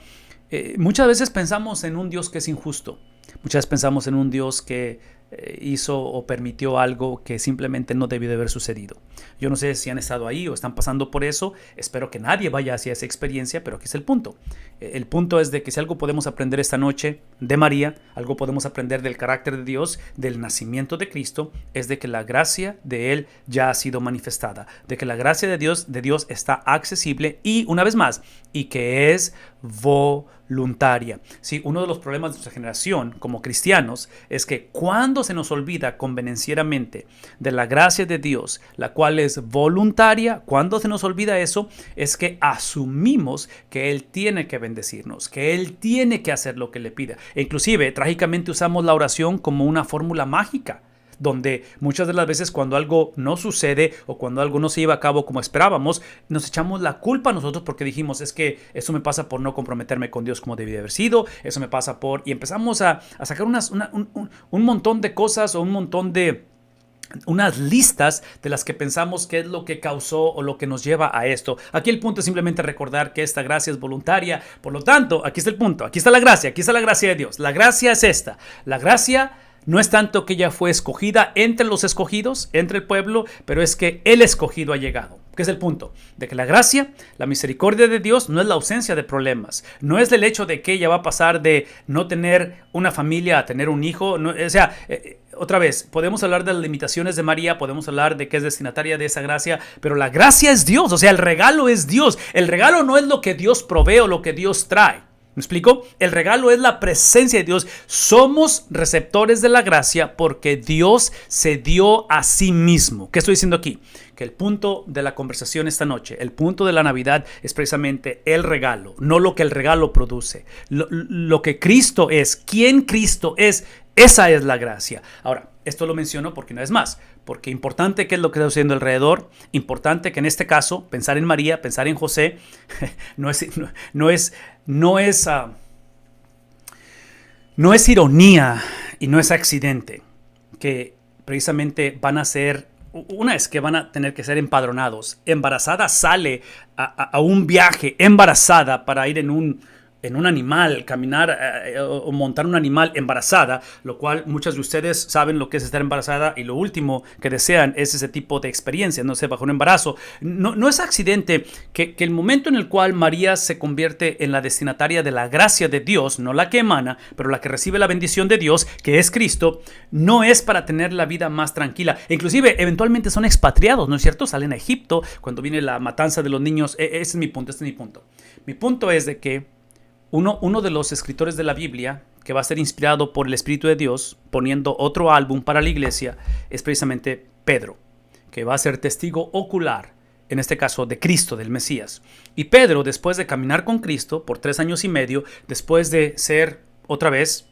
muchas veces pensamos en un Dios que es injusto. Muchas veces pensamos en un Dios que hizo o permitió algo que simplemente no debió de haber sucedido. Yo no sé si han estado ahí o están pasando por eso. Espero que nadie vaya hacia esa experiencia, pero aquí es el punto. El punto es de que si algo podemos aprender esta noche de María, algo podemos aprender del carácter de Dios, del nacimiento de Cristo, es de que la gracia de Él ya ha sido manifestada, de que la gracia de Dios está accesible y, una vez más, y que es voluntaria. Sí, uno de los problemas de nuestra generación como cristianos es que cuando se nos olvida convenencieramente de la gracia de Dios, la cual es voluntaria, cuando se nos olvida eso, es que asumimos que Él tiene que bendecirnos, que Él tiene que hacer lo que le pida. E inclusive, trágicamente usamos la oración como una fórmula mágica, donde muchas de las veces cuando algo no sucede o cuando algo no se lleva a cabo como esperábamos, nos echamos la culpa a nosotros porque dijimos, es que eso me pasa por no comprometerme con Dios como debí de haber sido, eso me pasa por... Y empezamos a sacar un montón de cosas o un montón de... unas listas de las que pensamos que es lo que causó o lo que nos lleva a esto. Aquí el punto es simplemente recordar que esta gracia es voluntaria. Por lo tanto, aquí está el punto, aquí está la gracia de Dios. La gracia es esta. La gracia no es tanto que ella fue escogida entre los escogidos, entre el pueblo, pero es que el escogido ha llegado. ¿Qué es el punto? De que la gracia, la misericordia de Dios no es la ausencia de problemas. No es el hecho de que ella va a pasar de no tener una familia a tener un hijo. No, otra vez, podemos hablar de las limitaciones de María, podemos hablar de que es destinataria de esa gracia, pero la gracia es Dios, o sea, el regalo es Dios. El regalo no es lo que Dios provee o lo que Dios trae. ¿Me explico? El regalo es la presencia de Dios. Somos receptores de la gracia porque Dios se dio a sí mismo. ¿Qué estoy diciendo aquí? Que el punto de la conversación esta noche, el punto de la Navidad es precisamente el regalo, no lo que el regalo produce. Lo que Cristo es, quién Cristo es, esa es la gracia. Ahora, esto lo menciono porque no es más, porque importante que es lo que está sucediendo alrededor, importante que en este caso pensar en María, pensar en José, no es ironía y no es accidente que precisamente van a ser, una es que van a tener que ser empadronados. Embarazada sale a un viaje embarazada para ir en un animal, caminar o montar un animal embarazada, lo cual muchas de ustedes saben lo que es estar embarazada y lo último que desean es ese tipo de experiencia, no sé, bajo un embarazo. No es accidente que el momento en el cual María se convierte en la destinataria de la gracia de Dios, no la que emana, pero la que recibe la bendición de Dios, que es Cristo, no es para tener la vida más tranquila. E inclusive, eventualmente son expatriados, ¿no es cierto? Salen a Egipto cuando viene la matanza de los niños. Ese es mi punto, Mi punto es de que uno de los escritores de la Biblia que va a ser inspirado por el Espíritu de Dios poniendo otro álbum para la iglesia es precisamente Pedro, que va a ser testigo ocular, en este caso de Cristo, del Mesías. Y Pedro, después de caminar con Cristo por 3 años y medio, después de ser otra vez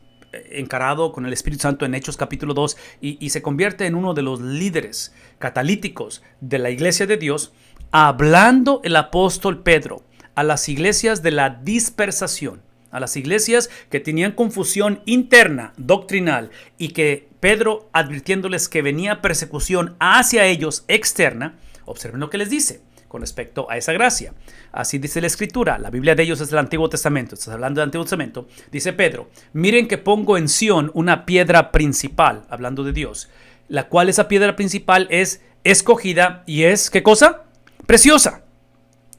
encarado con el Espíritu Santo en Hechos capítulo 2 y se convierte en uno de los líderes catalíticos de la iglesia de Dios, hablando el apóstol Pedro a las iglesias de la dispersación, a las iglesias que tenían confusión interna, doctrinal, y que Pedro, advirtiéndoles que venía persecución hacia ellos externa, observen lo que les dice con respecto a esa gracia. Así dice la Escritura, la Biblia de ellos es del Antiguo Testamento, estás hablando del Antiguo Testamento, dice Pedro, miren que pongo en Sión una piedra principal, hablando de Dios, la cual esa piedra principal es escogida y es, ¿qué cosa? Preciosa.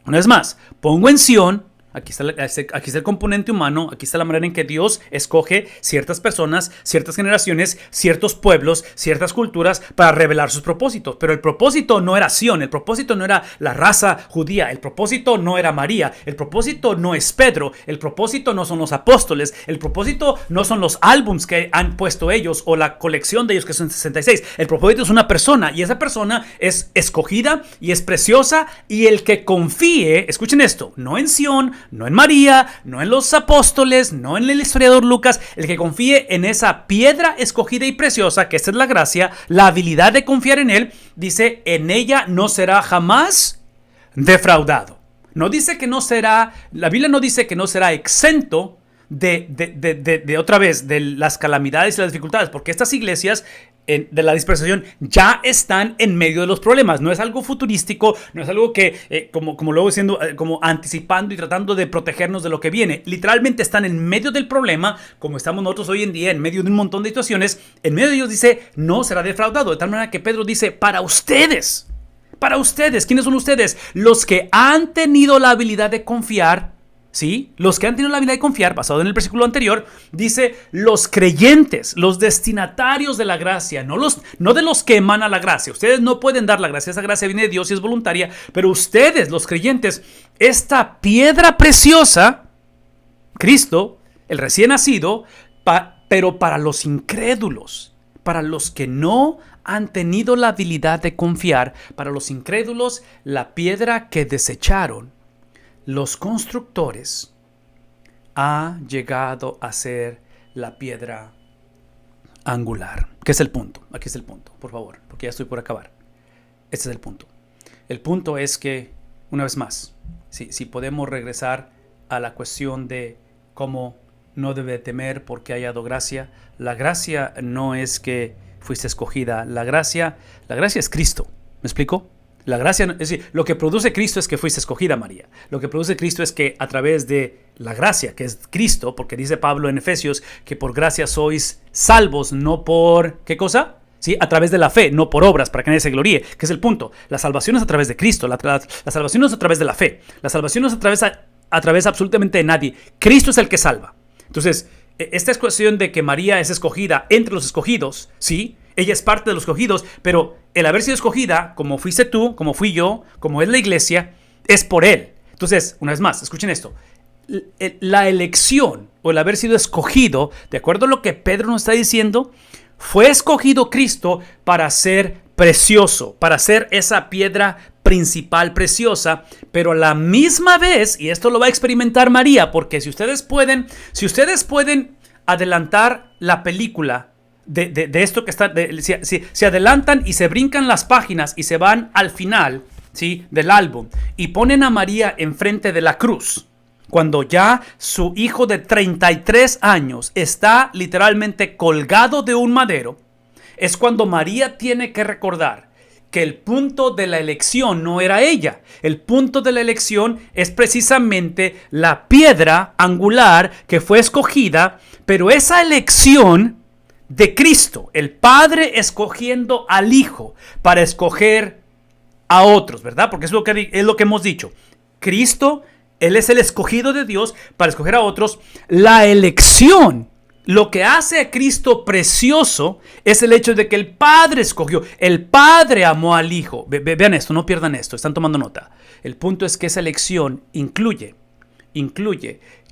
Una vez más, pongo en Sión, aquí está el componente humano, aquí está la manera en que Dios escoge ciertas personas, ciertas generaciones, ciertos pueblos, ciertas culturas para revelar sus propósitos. Pero el propósito no era Sión, el propósito no era la raza judía, el propósito no era María, el propósito no es Pedro, el propósito no son los apóstoles, el propósito no son los álbums que han puesto ellos o la colección de ellos que son 66. El propósito es una persona y esa persona es escogida y es preciosa y el que confíe, escuchen esto, no en Sión, no en María, no en los apóstoles, no en el historiador Lucas. El que confíe en esa piedra escogida y preciosa, que esta es la gracia, la habilidad de confiar en él, dice, en ella no será jamás defraudado. No dice que no será, la Biblia no dice que no será exento de otra vez, de las calamidades y las dificultades, porque estas iglesias de la dispersación ya están en medio de los problemas. No es algo futurístico, no es algo que, como luego diciendo, como anticipando y tratando de protegernos de lo que viene. Literalmente están en medio del problema, como estamos nosotros hoy en día, en medio de un montón de situaciones. En medio de ellos dice, no será defraudado. De tal manera que Pedro dice, para ustedes, ¿quiénes son ustedes? Los que han tenido la habilidad de confiar. ¿Sí? Los que han tenido la habilidad de confiar, basado en el versículo anterior, dice los creyentes, los destinatarios de la gracia, no de los que emana la gracia. Ustedes no pueden dar la gracia, esa gracia viene de Dios y es voluntaria, pero ustedes, los creyentes, esta piedra preciosa, Cristo, el recién nacido, pero para los incrédulos, para los que no han tenido la habilidad de confiar, para los incrédulos, la piedra que desecharon los constructores ha llegado a ser la piedra angular. ¿Qué es el punto? Aquí es el punto, por favor, porque ya estoy por acabar. Este es el punto. El punto es que, una vez más, si podemos regresar a la cuestión de cómo no debe temer porque ha hallado gracia. La gracia no es que fuiste escogida. La gracia es Cristo. ¿Me explico? La gracia, es decir, lo que produce Cristo es que fuiste escogida, María. Lo que produce Cristo es que a través de la gracia, que es Cristo, porque dice Pablo en Efesios que por gracia sois salvos, no por, ¿qué cosa? Sí, a través de la fe, no por obras, para que nadie se gloríe, que es el punto. La salvación es a través de Cristo, la salvación no es a través de la fe, la salvación no es a través absolutamente de nadie. Cristo es el que salva. Entonces, esta es cuestión de que María es escogida entre los escogidos, ¿sí? Ella es parte de los escogidos, pero el haber sido escogida, como fuiste tú, como fui yo, como es la iglesia, es por Él. Entonces, una vez más, escuchen esto. La elección o el haber sido escogido, de acuerdo a lo que Pedro nos está diciendo, fue escogido Cristo para ser precioso, para ser esa piedra principal preciosa, pero a la misma vez, y esto lo va a experimentar María, porque si ustedes pueden adelantar la película de esto que está, si adelantan y se brincan las páginas y se van al final, ¿sí?, del álbum y ponen a María enfrente de la cruz, cuando ya su hijo de 33 años está literalmente colgado de un madero, es cuando María tiene que recordar que el punto de la elección no era ella. El punto de la elección es precisamente la piedra angular que fue escogida, pero esa elección de Cristo, el Padre escogiendo al Hijo para escoger a otros, ¿verdad? Porque es lo que hemos dicho. Cristo, Él es el escogido de Dios para escoger a otros. La elección, lo que hace a Cristo precioso es el hecho de que el Padre escogió, el Padre amó al Hijo. Vean esto, no pierdan esto, están tomando nota. El punto es que esa elección incluye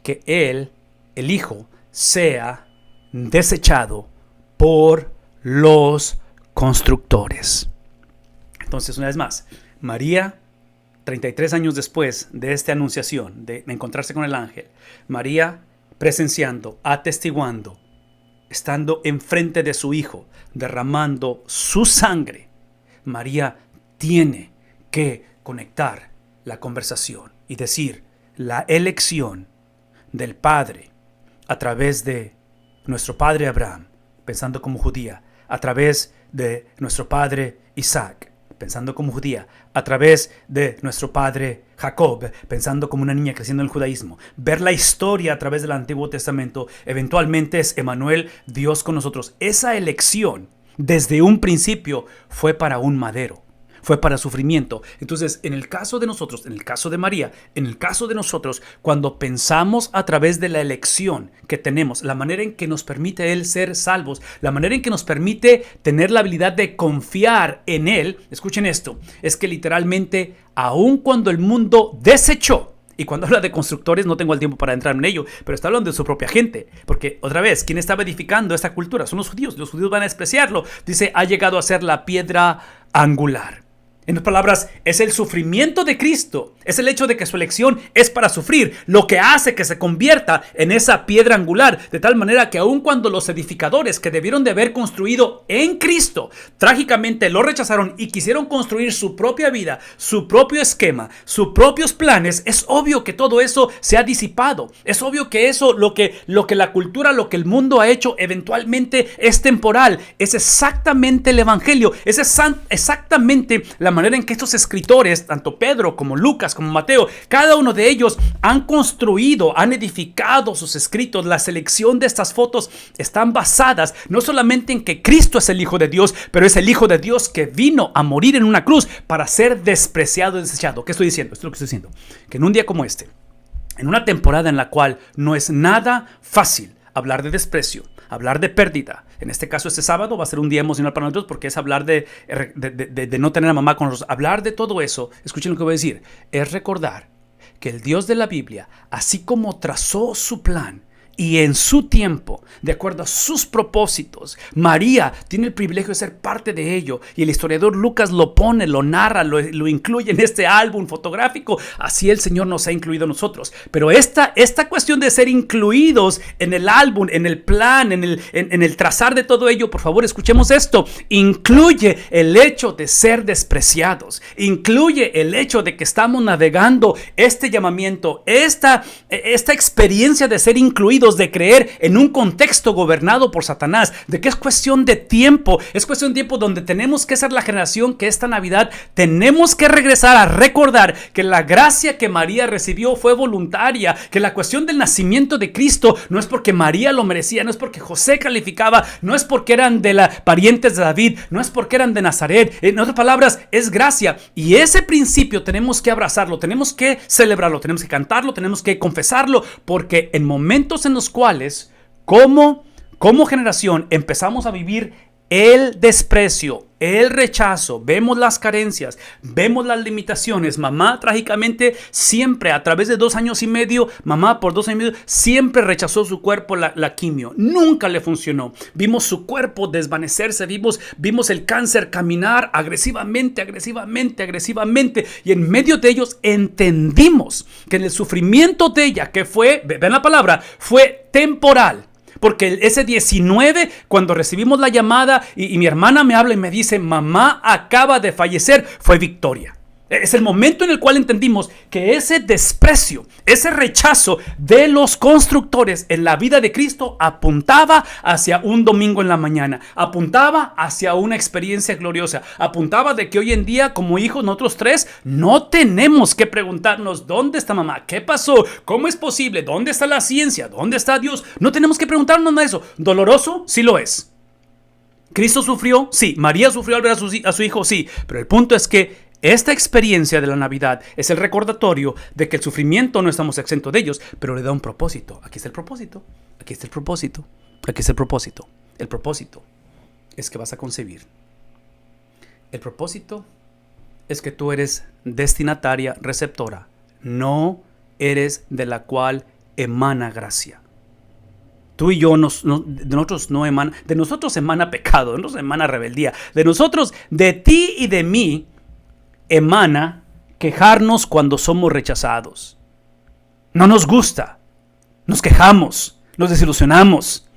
que Él, el Hijo, sea desechado por los constructores. Entonces, una vez más, María, 33 años después de esta anunciación, de encontrarse con el ángel, María presenciando, atestiguando, estando enfrente de su hijo, derramando su sangre, María tiene que conectar la conversación y decir la elección del Padre a través de nuestro padre Abraham, pensando como judía, a través de nuestro padre Isaac, pensando como judía, a través de nuestro padre Jacob, pensando como una niña creciendo en el judaísmo. Ver la historia a través del Antiguo Testamento, eventualmente es Emmanuel, Dios con nosotros. Esa elección, desde un principio, fue para un madero, fue para sufrimiento. Entonces, en el caso de nosotros, en el caso de María, en el caso de nosotros, cuando pensamos a través de la elección que tenemos, la manera en que nos permite Él ser salvos, la manera en que nos permite tener la habilidad de confiar en Él, escuchen esto, es que literalmente, aun cuando el mundo desechó, y cuando habla de constructores no tengo el tiempo para entrar en ello, pero está hablando de su propia gente, porque otra vez, ¿quién estaba edificando esta cultura? Son los judíos van a despreciarlo. Dice, ha llegado a ser la piedra angular. En otras palabras, es el sufrimiento de Cristo, es el hecho de que su elección es para sufrir, lo que hace que se convierta en esa piedra angular, de tal manera que aun cuando los edificadores que debieron de haber construido en Cristo, trágicamente lo rechazaron y quisieron construir su propia vida, su propio esquema, sus propios planes, es obvio que todo eso se ha disipado, es obvio que eso, lo que la cultura, lo que el mundo ha hecho eventualmente es temporal, es exactamente el evangelio, es exactamente la manera en que estos escritores, tanto Pedro como Lucas como Mateo, cada uno de ellos han construido, han edificado sus escritos. La selección de estas fotos están basadas no solamente en que Cristo es el Hijo de Dios, pero es el Hijo de Dios que vino a morir en una cruz para ser despreciado y desechado. ¿Qué estoy diciendo? Esto es lo que estoy diciendo. Que en un día como este, en una temporada en la cual no es nada fácil hablar de desprecio, hablar de pérdida. En este caso, este sábado va a ser un día emocional para nosotros porque es hablar de no tener a mamá con nosotros. Hablar de todo eso, escuchen lo que voy a decir, es recordar que el Dios de la Biblia, así como trazó su plan y en su tiempo, de acuerdo a sus propósitos, María tiene el privilegio de ser parte de ello. Y el historiador Lucas lo pone, lo narra, lo incluye en este álbum fotográfico. Así el Señor nos ha incluido a nosotros. Pero esta cuestión de ser incluidos en el álbum, en el plan, en el trazar de todo ello, por favor, escuchemos esto. Incluye el hecho de ser despreciados. Incluye el hecho de que estamos navegando este llamamiento, esta experiencia de ser incluidos, de creer en un contexto gobernado por Satanás, de que es cuestión de tiempo, donde tenemos que ser la generación que esta Navidad tenemos que regresar a recordar que la gracia que María recibió fue voluntaria, que la cuestión del nacimiento de Cristo no es porque María lo merecía, no es porque José calificaba, no es porque eran parientes de David, no es porque eran de Nazaret, en otras palabras, es gracia. Y ese principio tenemos que abrazarlo, tenemos que celebrarlo, tenemos que cantarlo, tenemos que confesarlo, porque en momentos en los cuales como generación empezamos a vivir el desprecio, el rechazo, vemos las carencias, vemos las limitaciones. Mamá trágicamente siempre a través de 2 años y medio, mamá por 2 años y medio siempre rechazó su cuerpo la quimio, nunca le funcionó. Vimos su cuerpo desvanecerse, vimos el cáncer caminar agresivamente y en medio de ellos entendimos que en el sufrimiento de ella, que fue, ven la palabra, fue temporal. Porque ese 19, cuando recibimos la llamada y mi hermana me habla y me dice, mamá acaba de fallecer, fue victoria. Es el momento en el cual entendimos que ese desprecio, ese rechazo de los constructores en la vida de Cristo apuntaba hacia un domingo en la mañana, apuntaba hacia una experiencia gloriosa, apuntaba de que hoy en día como hijos nosotros 3 no tenemos que preguntarnos ¿dónde está mamá? ¿Qué pasó? ¿Cómo es posible? ¿Dónde está la ciencia? ¿Dónde está Dios? No tenemos que preguntarnos nada de eso. ¿Doloroso? Sí lo es. ¿Cristo sufrió? Sí. ¿María sufrió al ver a su hijo? Sí. Pero el punto es que esta experiencia de la Navidad es el recordatorio de que el sufrimiento no estamos exentos de ellos, pero le da un propósito. Aquí está el propósito. Aquí está el propósito. Aquí está el propósito. El propósito es que vas a concebir. El propósito es que tú eres destinataria, receptora. No eres de la cual emana gracia. Tú y yo, de nosotros emana pecado, de nosotros emana rebeldía. De nosotros, de ti y de mí, emana quejarnos cuando somos rechazados. No nos gusta, nos quejamos, nos desilusionamos,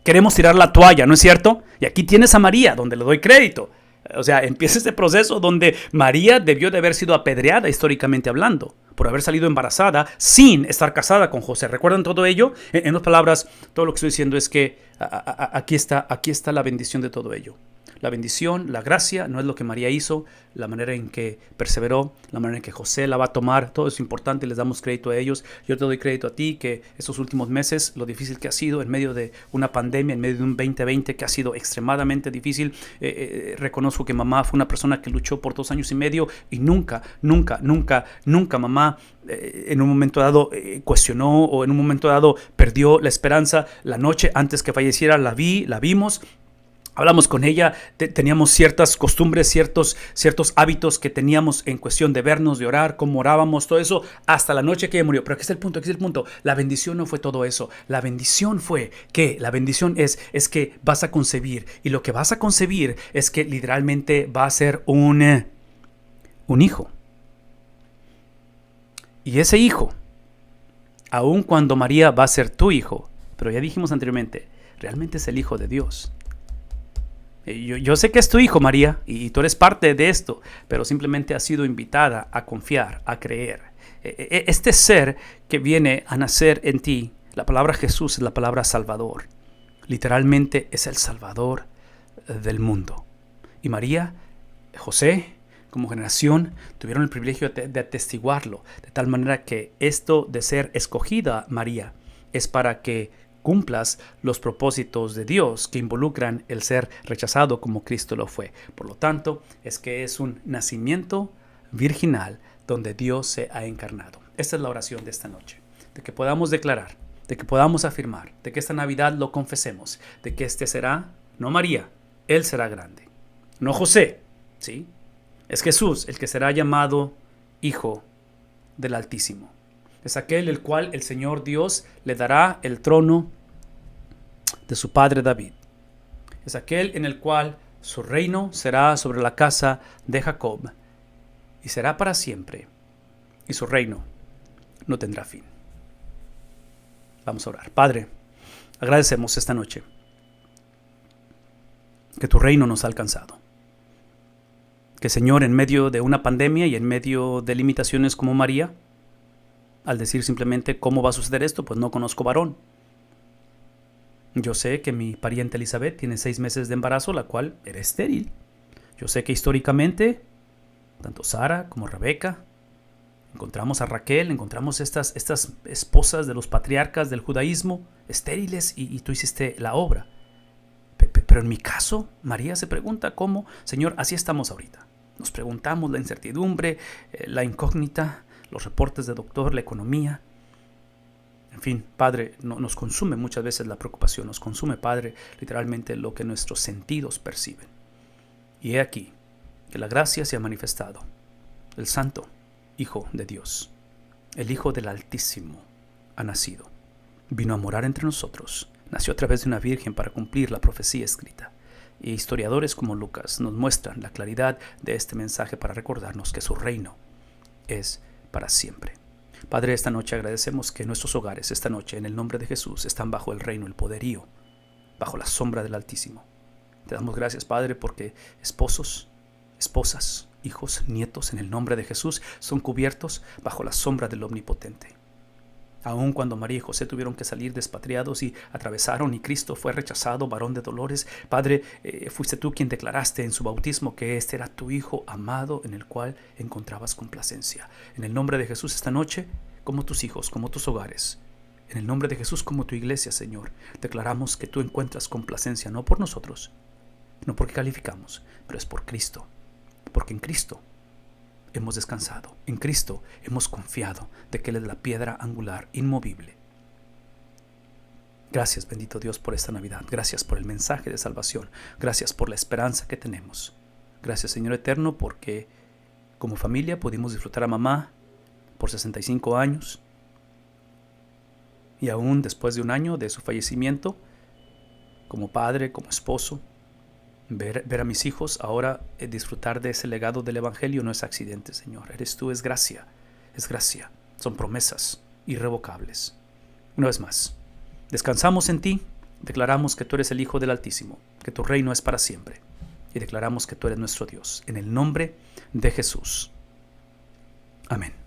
queremos tirar la toalla, ¿no es cierto? Y aquí tienes a María, donde le doy crédito. O sea, empieza este proceso donde María debió de haber sido apedreada históricamente hablando, por haber salido embarazada sin estar casada con José. ¿Recuerdan todo ello? En otras palabras, todo lo que estoy diciendo es que aquí está la bendición de todo ello. La bendición, la gracia, no es lo que María hizo, la manera en que perseveró, la manera en que José la va a tomar, todo es importante, les damos crédito a ellos. Yo te doy crédito a ti que estos últimos meses, lo difícil que ha sido en medio de una pandemia, en medio de un 2020 que ha sido extremadamente difícil, reconozco que mamá fue una persona que luchó por 2 años y medio y nunca mamá en un momento dado cuestionó o en un momento dado perdió la esperanza. La noche antes que falleciera la vimos. Hablamos con ella, teníamos ciertas costumbres, ciertos hábitos que teníamos en cuestión de vernos, de orar, cómo orábamos, todo eso, hasta la noche que ella murió. Pero aquí está el punto. La bendición no fue todo eso. La bendición fue que, la bendición es que vas a concebir. Y lo que vas a concebir es que literalmente va a ser un hijo. Y ese hijo, aun cuando María va a ser tu hijo, pero ya dijimos anteriormente, realmente es el Hijo de Dios. Yo sé que es tu hijo, María, y tú eres parte de esto, pero simplemente has sido invitada a confiar, a creer. Este ser que viene a nacer en ti, la palabra Jesús es la palabra Salvador. Literalmente es el Salvador del mundo. Y María, José, como generación, tuvieron el privilegio de atestiguarlo, de tal manera que esto de ser escogida, María, es para que cumplas los propósitos de Dios que involucran el ser rechazado como Cristo lo fue. Por lo tanto, es que es un nacimiento virginal donde Dios se ha encarnado. Esta es la oración de esta noche, de que podamos declarar, de que podamos afirmar, de que esta Navidad lo confesemos, de que este será, no María, Él será grande, no José, ¿sí? Es Jesús el que será llamado Hijo del Altísimo. Es aquel el cual el Señor Dios le dará el trono de su padre David. Es aquel en el cual su reino será sobre la casa de Jacob y será para siempre, y su reino no tendrá fin. Vamos a orar. Padre, agradecemos esta noche que tu reino nos ha alcanzado. Que, Señor, en medio de una pandemia y en medio de limitaciones como María, al decir simplemente cómo va a suceder esto, pues no conozco varón. Yo sé que mi pariente Elizabeth tiene 6 meses de embarazo, la cual era estéril. Yo sé que históricamente, tanto Sara como Rebeca, encontramos a Raquel, encontramos estas esposas de los patriarcas del judaísmo, estériles, y tú hiciste la obra. Pero en mi caso, María se pregunta cómo. Señor, así estamos ahorita. Nos preguntamos la incertidumbre, la incógnita, los reportes de doctor, la economía. En fin, Padre, nos consume muchas veces la preocupación, nos consume, Padre, literalmente lo que nuestros sentidos perciben. Y he aquí que la gracia se ha manifestado. El Santo Hijo de Dios, el Hijo del Altísimo, ha nacido. Vino a morar entre nosotros. Nació a través de una virgen para cumplir la profecía escrita. Y historiadores como Lucas nos muestran la claridad de este mensaje para recordarnos que su reino es para siempre. Padre, esta noche agradecemos que nuestros hogares, esta noche, en el nombre de Jesús, están bajo el reino, el poderío, bajo la sombra del Altísimo. Te damos gracias, Padre, porque esposos, esposas, hijos, nietos, en el nombre de Jesús, son cubiertos bajo la sombra del Omnipotente. Aun cuando María y José tuvieron que salir despatriados y atravesaron y Cristo fue rechazado, varón de dolores, Padre, fuiste tú quien declaraste en su bautismo que este era tu Hijo amado en el cual encontrabas complacencia. En el nombre de Jesús esta noche, como tus hijos, como tus hogares, en el nombre de Jesús como tu iglesia, Señor, declaramos que tú encuentras complacencia no por nosotros, no porque calificamos, pero es por Cristo, porque en Cristo hemos descansado, en Cristo hemos confiado de que Él es la piedra angular inmovible. Gracias, bendito Dios, por esta Navidad. Gracias por el mensaje de salvación. Gracias por la esperanza que tenemos. Gracias, Señor eterno, porque como familia pudimos disfrutar a mamá por 65 años y aún después de un año de su fallecimiento, como padre, como esposo, ver a mis hijos ahora disfrutar de ese legado del Evangelio no es accidente, Señor. Eres tú, es gracia, son promesas irrevocables. Una vez más, descansamos en ti, declaramos que tú eres el Hijo del Altísimo, que tu reino es para siempre, y declaramos que tú eres nuestro Dios. En el nombre de Jesús. Amén.